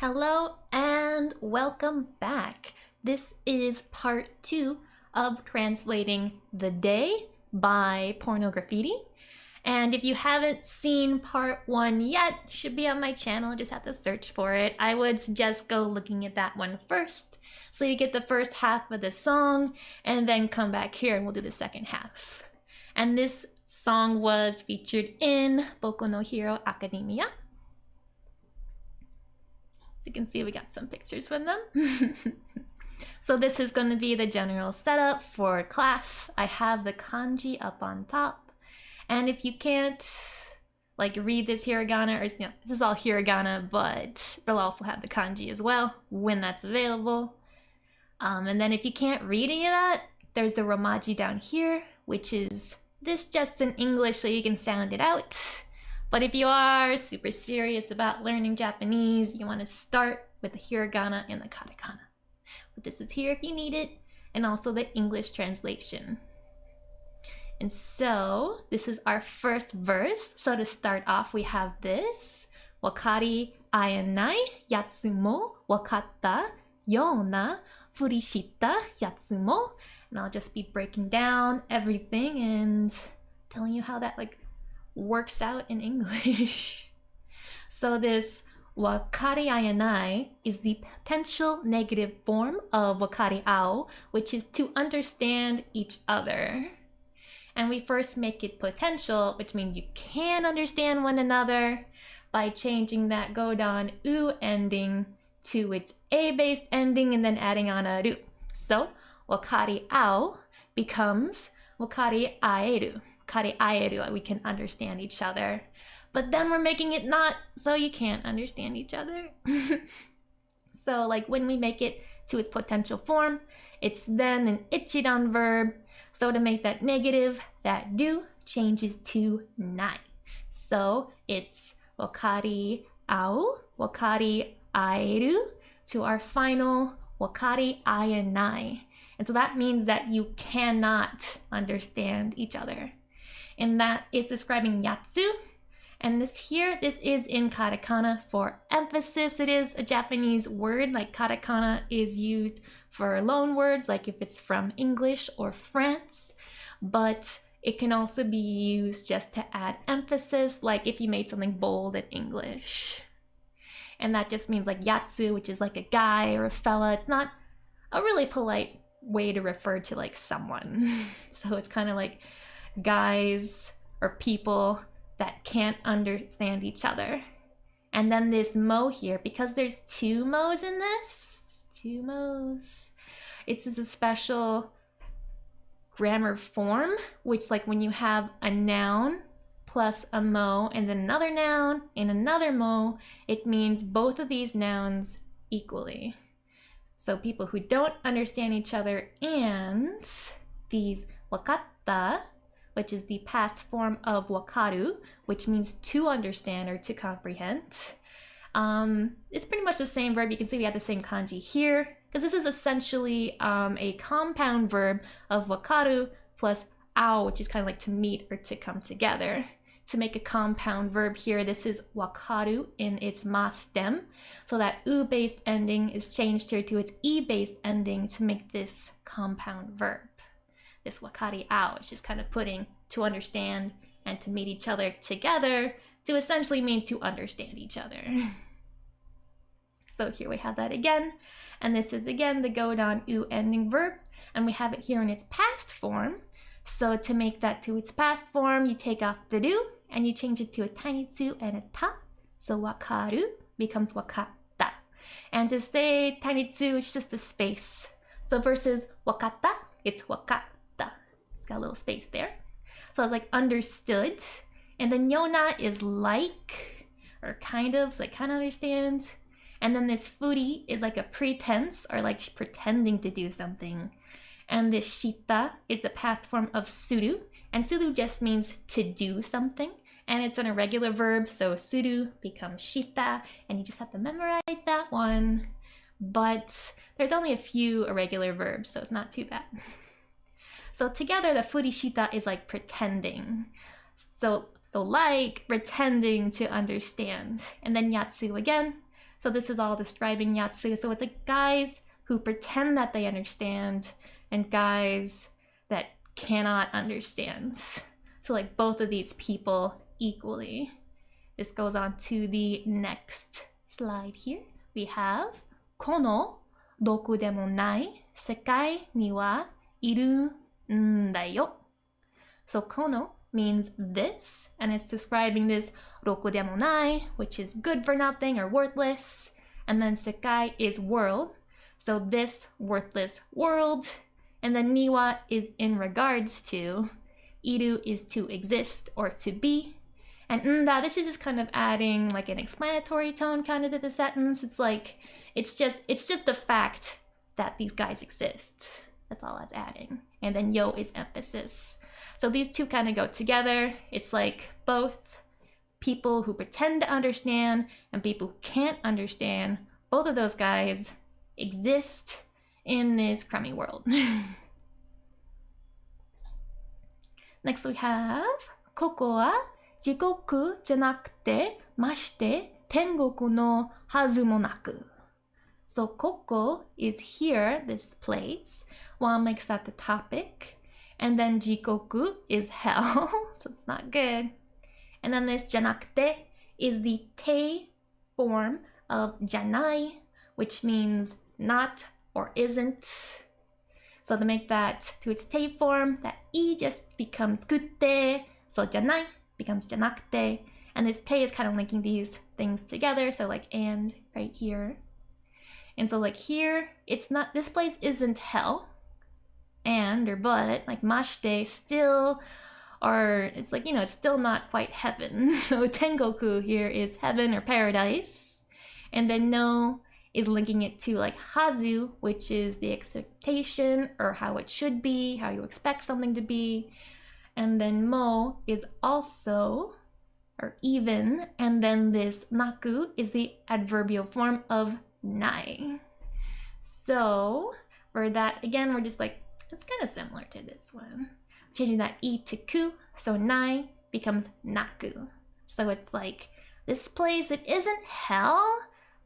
Hello and welcome back. This is part 2 of translating The Day by Porno Graffitti. And if you haven't seen part 1 yet, it should be on my channel, just have to search for it. I would suggest go looking at that one first, so you get the first half of the song, and then come back here and we'll do the second half. And this song was featured in Boku no Hero Academia. So you can see we got some pictures from them. So this is going to be the general setup for class. I have the kanji up on top. And if you can't like read this hiragana, or this is all hiragana, but we'll also have the kanji as well when that's available. And then if you can't read any of that, there's the romaji down here, which is this just in English so you can sound it out. But if you are super serious about learning Japanese, you want to start with the hiragana and the katakana. But this is here if you need it, and also the English translation. And so this is our first verse. So to start off, we have this. Wakari aenai yatsumo wakatta yona furishita yatsumo. And I'll just be breaking down everything and telling you how that works out in English. So this wakari aenai is the potential negative form of wakari ao, which is to understand each other. And we first make it potential, which means you can understand one another, by changing that godan u ending to its a-based ending and then adding on a ru. So wakari ao becomes wakari aeru. Wakari aeru, we can understand each other. But then we're making it not so you can't understand each other. So when we make it to its potential form, it's then an ichidan verb. So to make that negative, that do changes to nai. So it's wakari ao, wakari aeru, to our final wakari aenai. And so that means that you cannot understand each other. And that is describing yatsu. And this is in katakana for emphasis. It is a Japanese word, like katakana is used for loan words, like if it's from English or France. But it can also be used just to add emphasis, like if you made something bold in English. And that just means yatsu, which is like a guy or a fella. It's not a really polite way to refer to someone. So it's kind of like guys or people that can't understand each other. And then this mo here, because there's two mo's in this, it's a special grammar form, which when you have a noun plus a mo and then another noun and another mo, it means both of these nouns equally. So people who don't understand each other, and these wakatta, which is the past form of wakaru, which means to understand or to comprehend. It's pretty much the same verb. You can see we have the same kanji here, because this is essentially a compound verb of wakaru plus ao, which is kind of to meet or to come together. To make a compound verb here, this is wakaru in its ma stem. So that u-based ending is changed here to its e-based ending to make this compound verb. This wakari ao is just kind of putting to understand and to meet each other together to essentially mean to understand each other. So here we have that again. And this is again the godan u ending verb. And we have it here in its past form. So to make that to its past form, you take off the ru and you change it to a tiny tsu and a ta. So wakaru becomes wakatta. And to say tiny tsu, it's just a space. So versus wakatta, it's wakatta. It's got a little space there. So it's understood. And then yona is or kind of, so kind of understand. And then this furi is a pretense, or pretending to do something. And this shita is the past form of suru. And suru just means to do something. And it's an irregular verb, so suru becomes shita. And you just have to memorize that one. But there's only a few irregular verbs, so it's not too bad. So together, the furishita is pretending. So pretending to understand. And then yatsu again. So this is all describing yatsu. So it's like guys who pretend that they understand and guys that cannot understand. So like both of these people equally. This goes on to the next slide here. We have このどこでもない世界にはいるんだよ. So この means this, and it's describing this どこでもない, which is good for nothing or worthless, and then 世界 is world, so this worthless world, and then には is in regards to, いる is to exist or to be, and んだ, this is just kind of adding like an explanatory tone kind of to the sentence. It's like, it's just the fact that these guys exist. That's all that's adding. And then yo is emphasis. So these two kind of go together. It's like both people who pretend to understand and people who can't understand. Both of those guys exist in this crummy world. Next we have ここは地獄じゃなくてまして天国のはずもなく. So ここ is here, this place. One makes that the topic. And then 地獄 is hell, so it's not good. And then this じゃなくて is the te form of じゃない, which means not or isn't. So to make that to its te form, that e just becomes くて, so じゃない becomes じゃなくて. And this te is kind of linking these things together, so like and right here. And so like here, it's not, this place isn't hell, and or but, like mashite still, or it's like, you know, it's still not quite heaven. So tengoku here is heaven or paradise. And then no is linking it to like hazu, which is the expectation or how it should be, how you expect something to be. And then mo is also, or even, and then this naku is the adverbial form of nai. So for that, again, we're just like, it's kind of similar to this one. Changing that e to ku, so nai becomes naku. So it's like, this place, it isn't hell,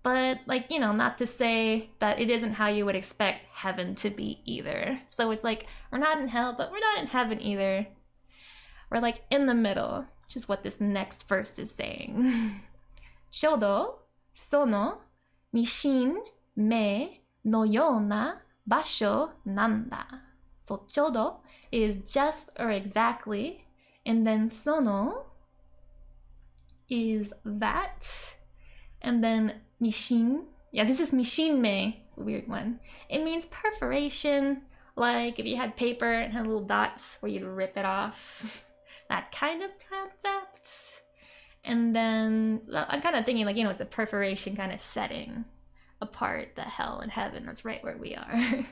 but like, you know, not to say that it isn't how you would expect heaven to be either. So it's like, we're not in hell, but we're not in heaven either. We're like in the middle, which is what this next verse is saying. Shodo, sono, mishin, me, no yona, basho, nanda. So chodo is just or exactly, and then sono is that, and then mishin, yeah, this is mishin me, weird one. It means perforation, like if you had paper and had little dots where you'd rip it off. That kind of concept. And then I'm kind of thinking like, you know, it's a perforation kind of setting apart the hell and heaven. That's right where we are.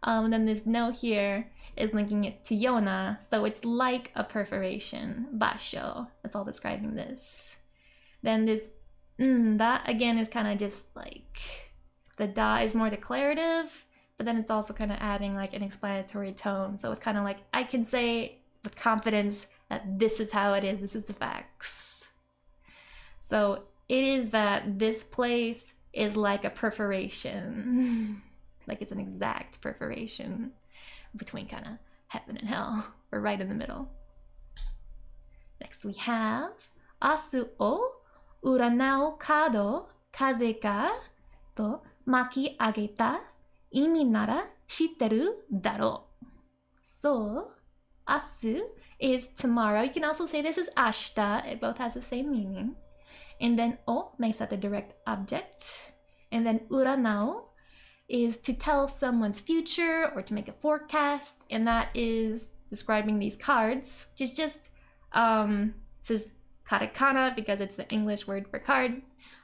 And then this no here is linking it to yona, so it's like a perforation, basho. That's all describing this. Then this that again is kind of just like, the da is more declarative, but then it's also kind of adding like an explanatory tone. So it's kind of like, I can say with confidence that this is how it is, this is the facts. So it is that this place is like a perforation. Like it's an exact perforation between kind of heaven and hell. We're right in the middle. Next we have Asu o uranau kado kaze ga to maki ageta imi nara shitteru daro. So asu is tomorrow. You can also say this is ashita. It both has the same meaning. And then o makes that the direct object. And then uranau is to tell someone's future or to make a forecast, and that is describing these cards, which is just this is katakana because it's the English word for card.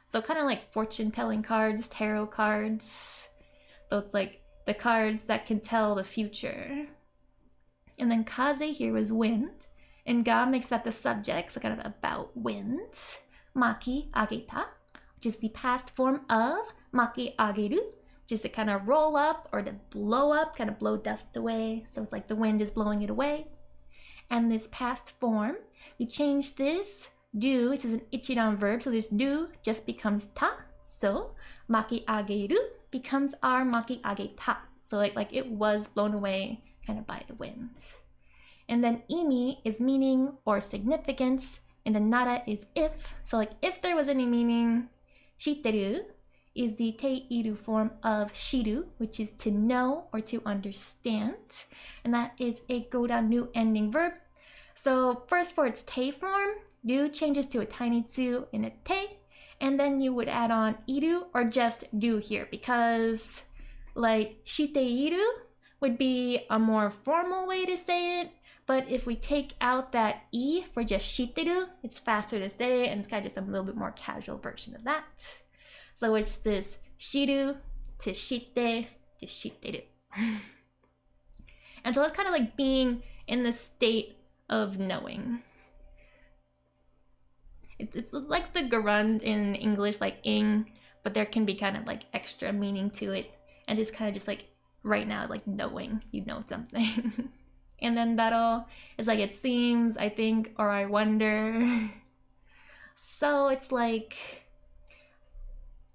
So kind of like fortune-telling cards, tarot cards. So it's like the cards that can tell the future. And then kaze here is wind, and ga makes that the subject, so kind of about wind. Maki ageta, which is the past form of maki ageru, just to kind of roll up or to blow up, kind of blow dust away. So it's like the wind is blowing it away. And this past form, you change this do, which is an ichiran verb, so this do just becomes ta. So makiageru becomes our makiageta. So like it was blown away kind of by the winds. And then imi is meaning or significance, and then nara is if. So like if there was any meaning, shiteru is the teiru form of shiru, which is to know or to understand. And that is a godan-nu ending verb. So first for its te form, do changes to a tiny tsu in a te, and then you would add on iru or just do here, because like shiteiru would be a more formal way to say it, but if we take out that e for just shiteru, it's faster to say, and it's kind of just a little bit more casual version of that. So it's this shiru to shite to shiteru. And so it's kind of like being in the state of knowing. It's like the gerund in English, like ing, but there can be kind of like extra meaning to it. And it's kind of just like right now, like knowing you know something. And then daro is like it seems, I think, or I wonder. So it's like,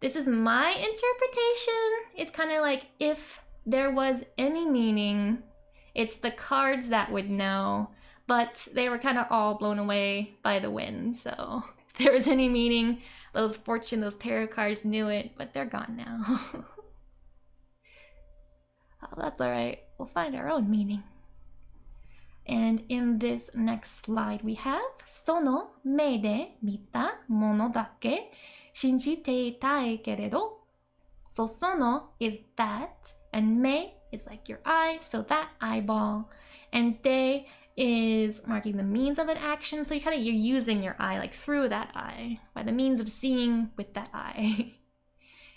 this is my interpretation. It's kind of like if there was any meaning, it's the cards that would know, but they were kind of all blown away by the wind. So if there was any meaning, those tarot cards knew it, but they're gone now. Oh, that's all right. We'll find our own meaning. And in this next slide we have sono me de mita mono dake shinjite itai keredo. So sono is that, and me is like your eye, so that eyeball, and de is marking the means of an action, so you're using your eye like through that eye by the means of seeing with that eye.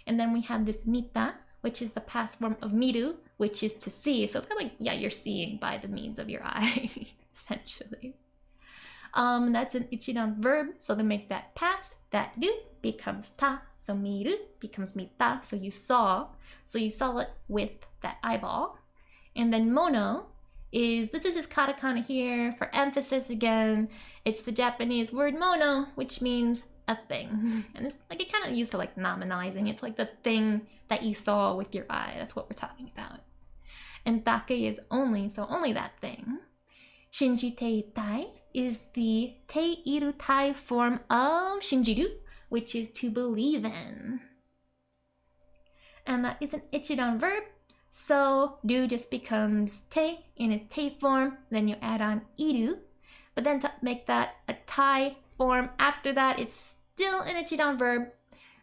And then we have this mita, which is the past form of miru, which is to see. So it's kind of like, yeah, you're seeing by the means of your eye, essentially. That's an ichiran verb, so to make that past, that ru becomes ta, so miru becomes mita, so you saw it with that eyeball. And then mono this is just katakana here for emphasis again. It's the Japanese word mono, which means a thing. And it's like, it kind of used to like nominalizing. It's like the thing that you saw with your eye. That's what we're talking about. And take is only, so only that thing. Shinjite itai is the teiru tai form of shinjiru, which is to believe in. And that is an ichiran verb. So do just becomes te in its te form, then you add on iru, but then to make that a tai form after that, it's still an ichiran verb,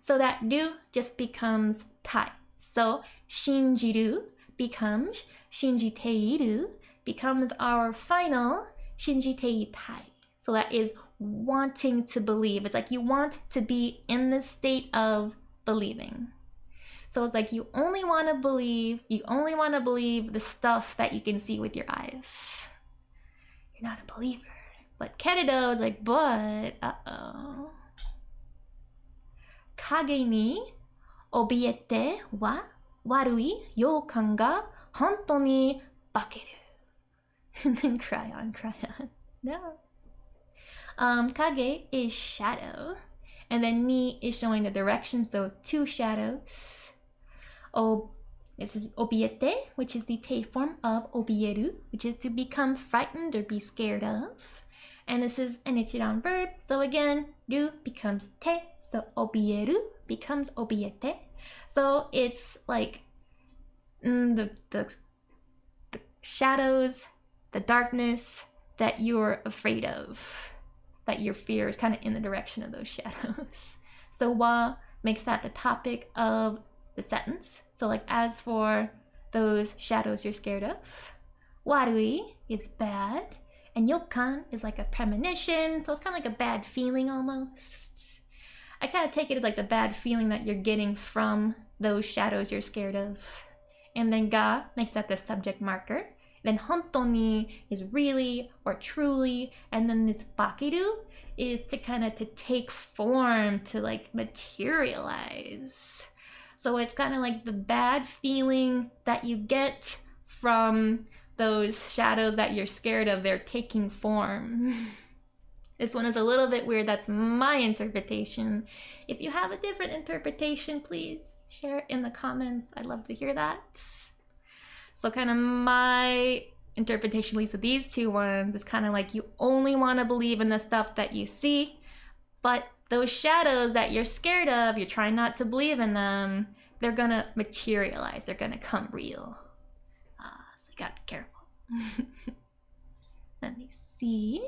so that do just becomes tai. So shinjiru becomes shinjiteiru, becomes our final shinjite itai. So that is wanting to believe. It's like you want to be in the state of believing. So it's like you only want to believe the stuff that you can see with your eyes. You're not a believer. But keredo is like, but, uh-oh. Kage ni obiete wa warui youkan ga honto ni bakeru. And then cry on. No. Kage is shadow. And then ni is showing the direction, so two shadows. This is obiete, which is the te form of obieru, which is to become frightened or be scared of. And this is an ichiran verb, so again, do becomes te, so obieru becomes obiete. So it's like the shadows, the darkness that you're afraid of, that your fear is kind of in the direction of those shadows. So wa makes that the topic of the sentence. So like, as for those shadows you're scared of, warui is bad, and yokan is like a premonition, so it's kind of like a bad feeling almost. I kind of take it as like the bad feeling that you're getting from those shadows you're scared of. And then ga makes that the subject marker. Then hontoni is really or truly, and then this bakeru is to kind of to take form, to like materialize. So it's kind of like the bad feeling that you get from those shadows that you're scared of, they're taking form. This one is a little bit weird. That's my interpretation. If you have a different interpretation, please share it in the comments. I'd love to hear that. So kind of my interpretation, at least of these two ones, is kind of like you only want to believe in the stuff that you see, but those shadows that you're scared of, you're trying not to believe in them, they're gonna materialize, they're gonna come real. So you gotta be careful. Let me see.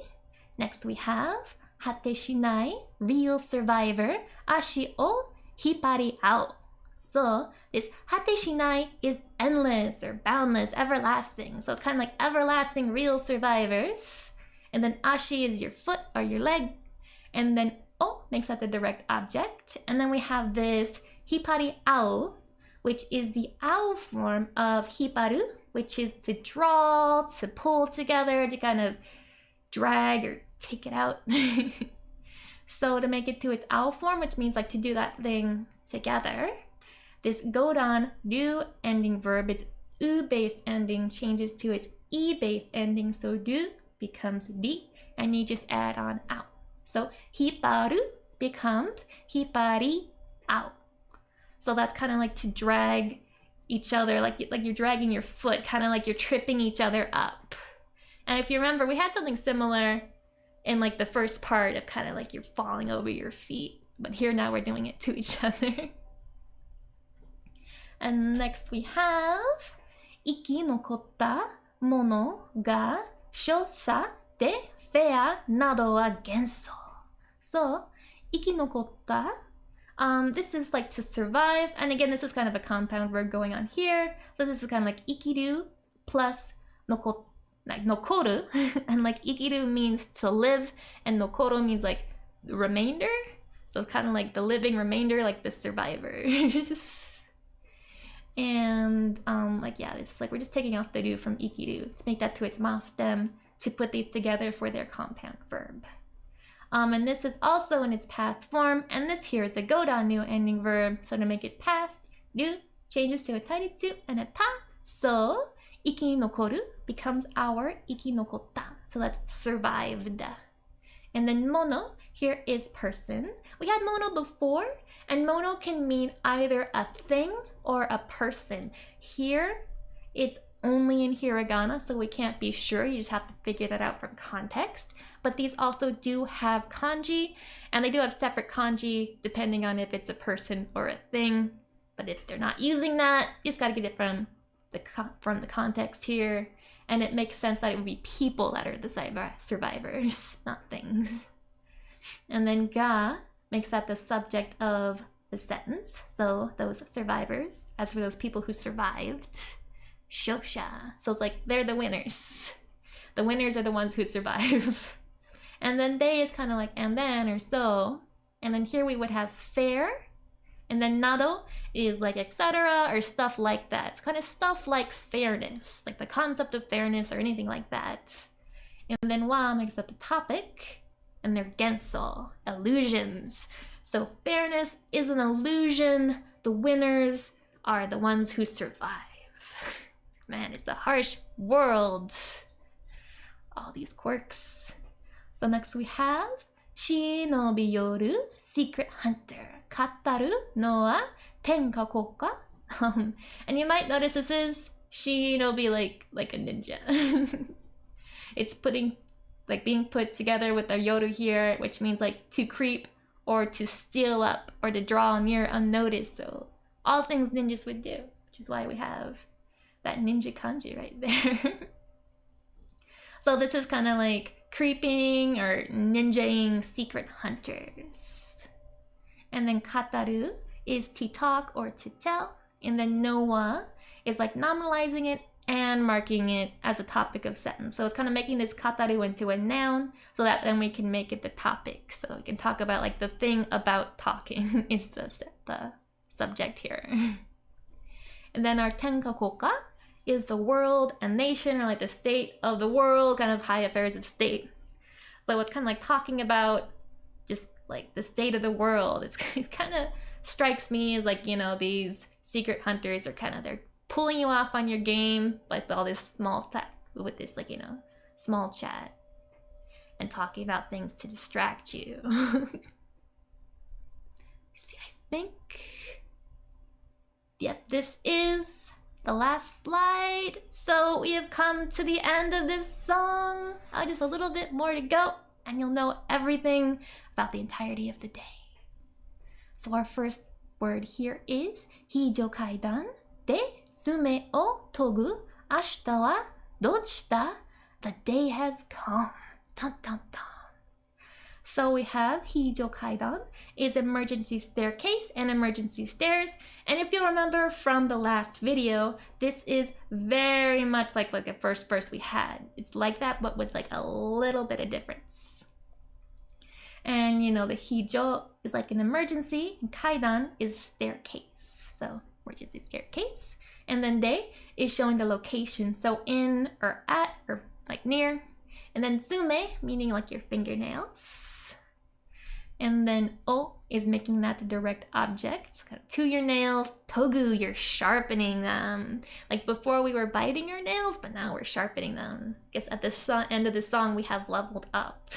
Next we have Hate shinai, real survivor, ashi o hippari ao. So this hate shinai is endless or boundless, everlasting. So it's kind of like everlasting real survivors. And then ashi is your foot or your leg. And then o makes that the direct object. And then we have this hippari ao, which is the ao form of hipparu, which is to draw, to pull together, to kind of drag or take it out. So to make it to its ao form, which means like to do that thing together, this godan ru ending verb, its u-based ending changes to its e-based ending, so ru becomes ri, and you just add on ao. So hipparu becomes hippari ao. So that's kind of like to drag each other, like you're dragging your foot, kind of like you're tripping each other up. And if you remember, we had something similar in like the first part of kind of like you're falling over your feet, but here now we're doing it to each other. And next we have ikinokotta mono ga shosha de fea nado wa genso. So ikinokotta, this is like to survive, and again this is kind of a compound verb going on here. So this is kind of like ikiru plus nokotta, like nokoru, and like ikiru means to live, and nokoru means like the remainder. So it's kind of like the living remainder, like the survivors. And like yeah, this is like we're just taking off the ru from ikiru to make that to its ma stem to put these together for their compound verb. And this is also in its past form, and this here is a godan nu ending verb. So to make it past, ru changes to a tairitsu and a ta. So ikinokoru becomes our ikinokotta. So that's survived. And then mono here is person. We had mono before, and mono can mean either a thing or a person. Here, it's only in hiragana, so we can't be sure. You just have to figure that out from context. But these also do have kanji, and they do have separate kanji depending on if it's a person or a thing. But if they're not using that, you just gotta get it from the context here. And it makes sense that it would be people that are the survivors, not things. And then ga makes that the subject of the sentence, so those survivors. As for those people who survived, shosha. So it's like they're the winners. The winners are the ones who survive. And then they is kind of like and then or so. And then here we would have fair. And then nado is like etc. or stuff like that. It's kind of stuff like fairness, like the concept of fairness or anything like that. And then wa makes up the topic. And they're genso, illusions. So fairness is an illusion. The winners are the ones who survive. Man, it's a harsh world. All these quirks. So next we have shinobi yoru, secret hunter. Kattaru no wa tenka koka. And you might notice this is shinobi like a ninja. It's being put together with the yoru here, which means like to creep or to steal up or to draw near unnoticed. So all things ninjas would do, which is why we have that ninja kanji right there. So this is kind of like creeping or ninjaing secret hunters. And then kataru is to talk or to tell. And then no wa is like nominalizing it and marking it as a topic of sentence. So it's kind of making this kataru into a noun so that then we can make it the topic. So we can talk about like the thing about talking is the subject here. And then our tenka koka is the world and nation, or like the state of the world, kind of high affairs of state. So it's kind of like talking about just like the state of the world. It kind of strikes me as like, you know, these secret hunters are kind of, they're pulling you off on your game, like all this small talk with this like, you know, small chat. and talking about things to distract you. See, I think, yep, this is the last slide. So we have come to the end of this song. Just a little bit more to go, and you'll know everything about the entirety of the day. So our first word here is hijo kaidan de tsume o togu ashita wa dochita. The day has come. Dun, dun, dun. So we have hijo kaidan is emergency staircase and emergency stairs. And if you remember from the last video, this is very much like the first verse we had. It's like that, but with like a little bit of difference. And you know, the hijo is like an emergency, and kaidan is staircase. So emergency staircase. And then de is showing the location. So in or at or like near. And then tsume, meaning like your fingernails. And then o is making that the direct object to your nails. Togu, you're sharpening them. Like before we were biting our nails, but now we're sharpening them. I guess at the end of the song we have leveled up.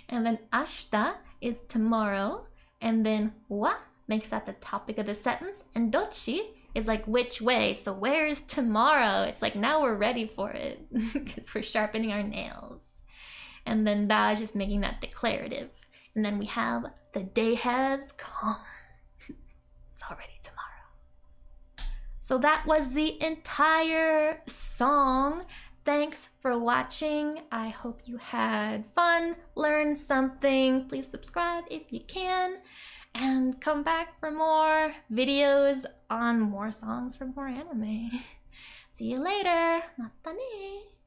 And then ashita is tomorrow. And then wa makes that the topic of the sentence. And dochi is like which way. So where is tomorrow? It's like now we're ready for it because we're sharpening our nails. And then da is just making that declarative. And then we have the day has come. It's already tomorrow. So that was the entire song. Thanks for watching. I hope you had fun, learned something. Please subscribe if you can, and come back for more videos on more songs from more anime. See you later. Mata ne.